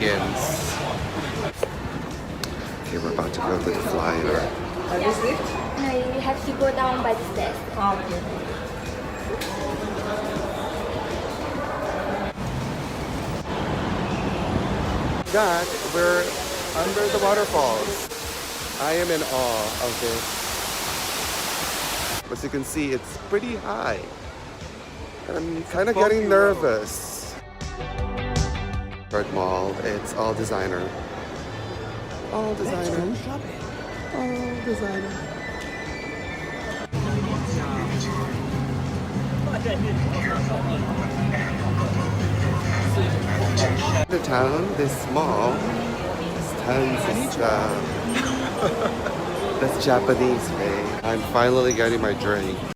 begins. Okay, we're about to go to the flyer. No, you have to go down by the stairs. Okay. That we're under the waterfalls. I am in awe of this. As you can see, it's pretty high. I'm kind of getting nervous. Art Mall, it's all designer. All designer. All designer. The town, this mall, stands as that's Japanese way. I'm finally getting my drink.